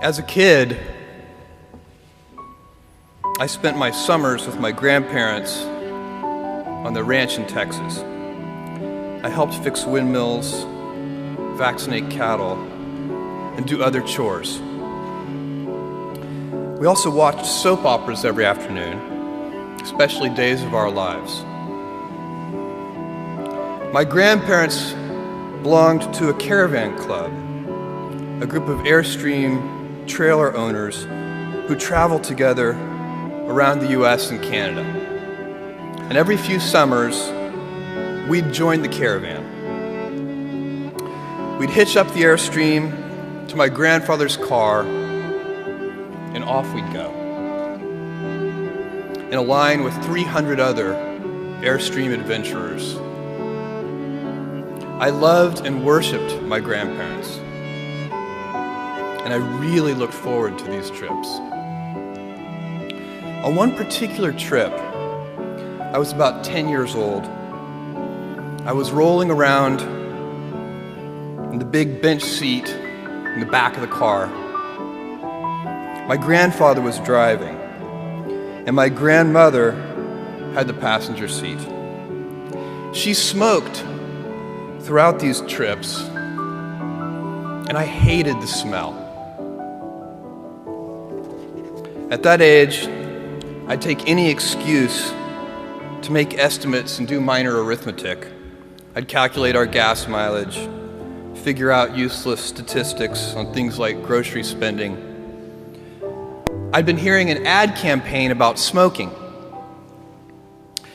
As a kid, I spent my summers with my grandparents on the ranch in Texas. I helped fix windmills, vaccinate cattle, and do other chores. We also watched soap operas every afternoon, especially Days of Our Lives. My grandparents belonged to a caravan club, a group of Airstream trailer owners who traveled together around the US and Canada. And every few summers, we'd join the caravan. We'd hitch up the Airstream to my grandfather's car, and off we'd go, in a line with 300 other Airstream adventurers. I loved and worshiped my grandparents, and I really looked forward to these trips. On one particular trip, I was about 10 years old. I was rolling around in the big bench seat in the back of the car. My grandfather was driving, and my grandmother had the passenger seat. She smoked throughout these trips, and I hated the smell. At that age, I'd take any excuse to make estimates and do minor arithmetic. I'd calculate our gas mileage, figure out useless statistics on things like grocery spending. I'd been hearing an ad campaign about smoking.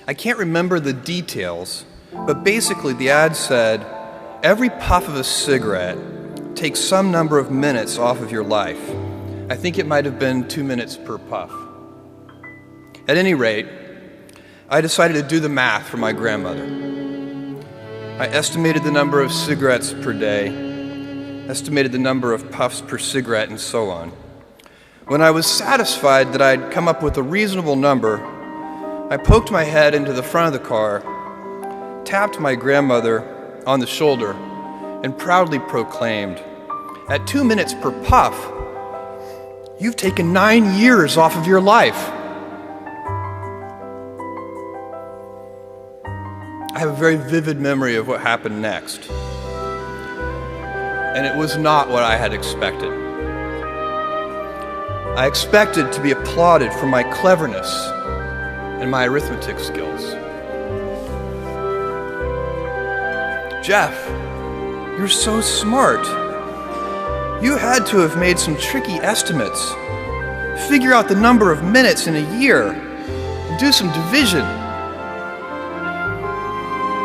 I can't remember the details, but basically the ad said, every puff of a cigarette takes some number of minutes off of your life. I think it might have been 2 minutes per puff. At any rate, I decided to do the math for my grandmother. I estimated the number of cigarettes per day, estimated the number of puffs per cigarette, and so on. When I was satisfied that I'd come up with a reasonable number, I poked my head into the front of the car, tapped my grandmother on the shoulder, and proudly proclaimed, "At 2 minutes per puff, you've taken 9 years off of your life." I have a very vivid memory of what happened next, and it was not what I had expected. I expected to be applauded for my cleverness and my arithmetic skills. "Jeff, you're so smart. You had to have made some tricky estimates. Figure out the number of minutes in a year and do some division."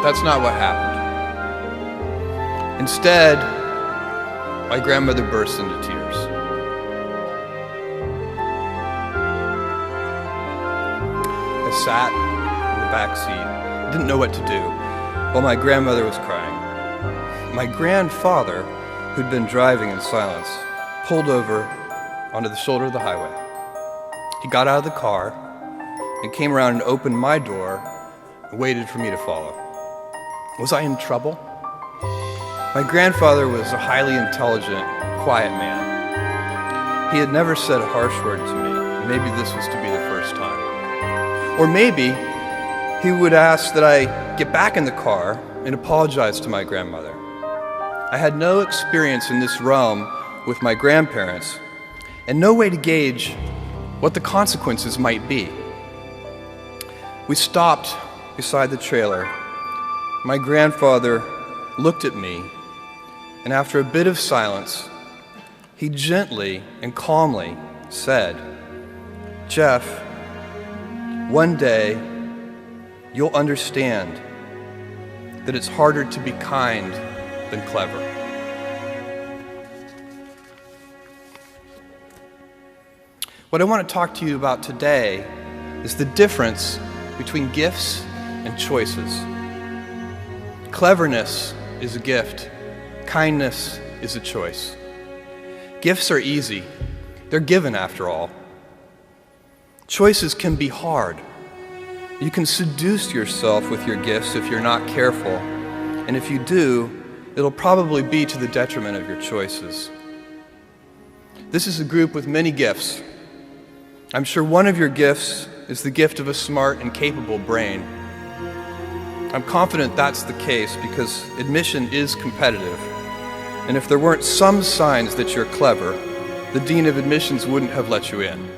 That's not what happened. Instead, my grandmother burst into tears. I sat in the back seat, didn't know what to do, while my grandmother was crying. My grandfather, who'd been driving in silence, pulled over onto the shoulder of the highway. He got out of the car and came around and opened my door and waited for me to follow. Was I in trouble? My grandfather was a highly intelligent, quiet man. He had never said a harsh word to me. Maybe this was to be the first time. Or maybe he would ask that I get back in the car and apologize to my grandmother. I had no experience in this realm with my grandparents and no way to gauge what the consequences might be. We stopped beside the trailer. My grandfather looked at me, and after a bit of silence, he gently and calmly said, "Jeff, one day you'll understand that it's harder to be kind than clever." What I want to talk to you about today is the difference between gifts and choices. Cleverness is a gift. Kindness is a choice. Gifts are easy. They're given after all. Choices can be hard. You can seduce yourself with your gifts if you're not careful, and if you do, it'll probably be to the detriment of your choices. This is a group with many gifts. I'm sure one of your gifts is the gift of a smart and capable brain. I'm confident that's the case because admission is competitive. And if there weren't some signs that you're clever, the Dean of Admissions wouldn't have let you in.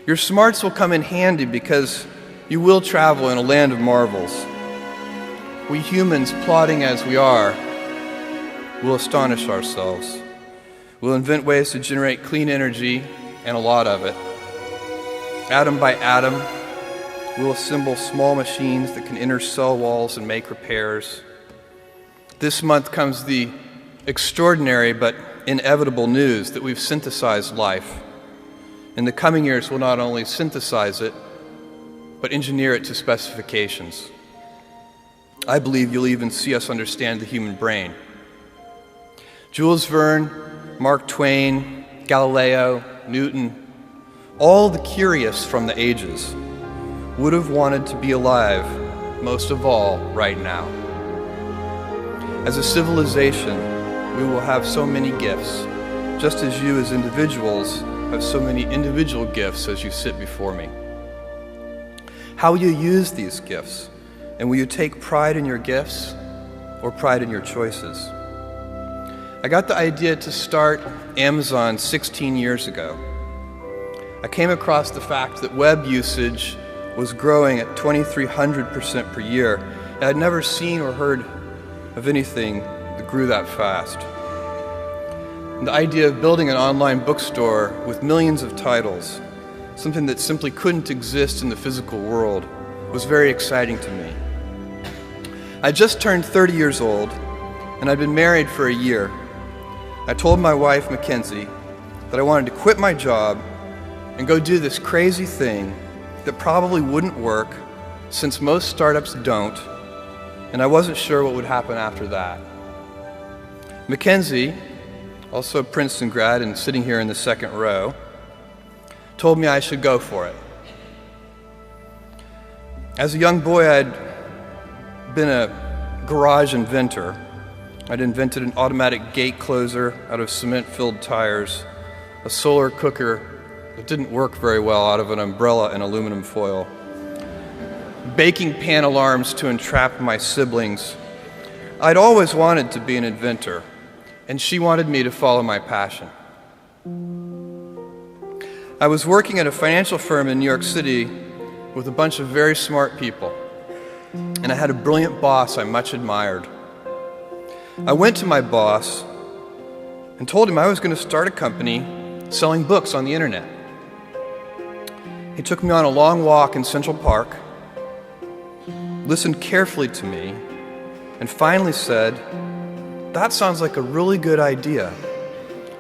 Your smarts will come in handy because you will travel in a land of marvels. We humans, plodding as we are, will astonish ourselves. We'll invent ways to generate clean energy, and a lot of it. Atom by atom, we'll assemble small machines that can enter cell walls and make repairs. This month comes the extraordinary but inevitable news that we've synthesized life. In the coming years, we'll not only synthesize it, but engineer it to specifications. I believe you'll even see us understand the human brain. Jules Verne, Mark Twain, Galileo, Newton, all the curious from the ages would have wanted to be alive, most of all, right now. As a civilization, we will have so many gifts, just as you as individuals have so many individual gifts as you sit before me. How will you use these gifts? And will you take pride in your gifts or pride in your choices? I got the idea to start Amazon 16 years ago. I came across the fact that web usage was growing at 2,300% per year. And I'd never seen or heard of anything that grew that fast. And the idea of building an online bookstore with millions of titles, something that simply couldn't exist in the physical world, was very exciting to me. I just turned 30 years old, and I'd been married for a year. I told my wife, Mackenzie, that I wanted to quit my job and go do this crazy thing that probably wouldn't work, since most startups don't, and I wasn't sure what would happen after that. Mackenzie, also a Princeton grad and sitting here in the second row, told me I should go for it. As a young boy, I'd been a garage inventor. I'd invented an automatic gate closer out of cement-filled tires, a solar cooker that didn't work very well out of an umbrella and aluminum foil, baking pan alarms to entrap my siblings. I'd always wanted to be an inventor, and she wanted me to follow my passion. I was working at a financial firm in New York City with a bunch of very smart people, and I had a brilliant boss I much admired. I went to my boss and told him I was going to start a company selling books on the internet. He took me on a long walk in Central Park, listened carefully to me, and finally said, "That sounds like a really good idea,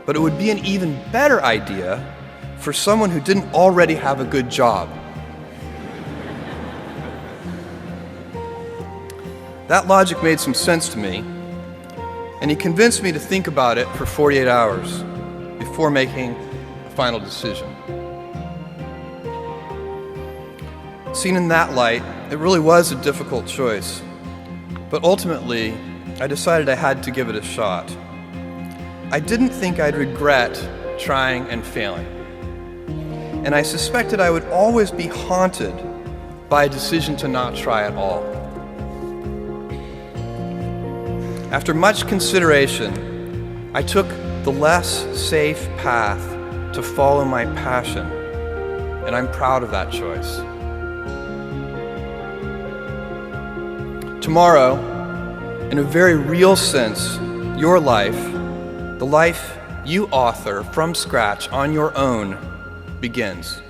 but it would be an even better idea for someone who didn't already have a good job." That logic made some sense to me, and he convinced me to think about it for 48 hours before making a final decision. Seen in that light, it really was a difficult choice, but ultimately, I decided I had to give it a shot. I didn't think I'd regret trying and failing, and I suspected I would always be haunted by a decision to not try at all. After much consideration, I took the less safe path to follow my passion, and I'm proud of that choice. Tomorrow, in a very real sense, your life, the life you author from scratch on your own, begins.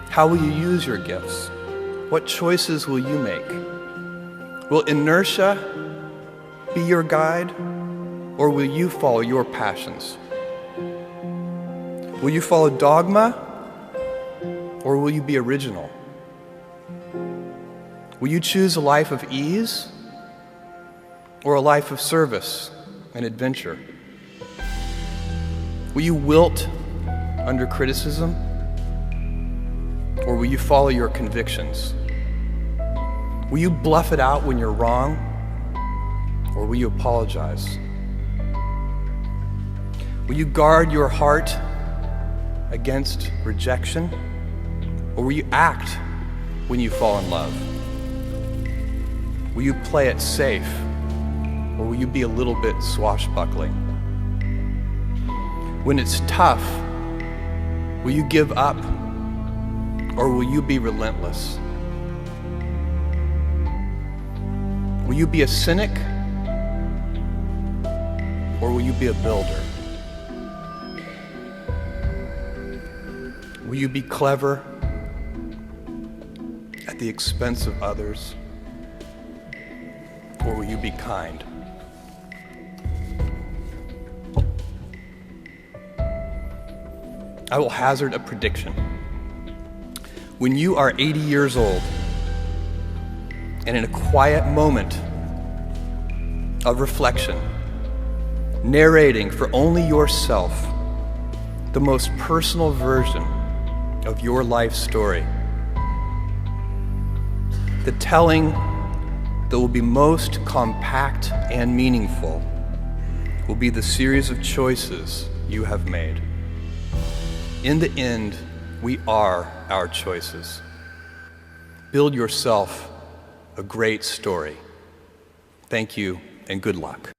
How will you use your gifts? What choices will you make? Will inertia be your guide, or will you follow your passions? Will you follow dogma, or will you be original? Will you choose a life of ease, or a life of service and adventure? Will you wilt under criticism, or will you follow your convictions? Will you bluff it out when you're wrong, or will you apologize? Will you guard your heart against rejection? Or will you act when you fall in love? Will you play it safe? Or will you be a little bit swashbuckling? When it's tough, will you give up? Or will you be relentless? Will you be a cynic? Or will you be a builder? Will you be clever at the expense of others? Or will you be kind? I will hazard a prediction. When you are 80 years old, and in a quiet moment of reflection, narrating for only yourself the most personal version of your life story, the telling that will be most compact and meaningful will be the series of choices you have made. In the end, we are our choices. Build yourself a great story. Thank you and good luck.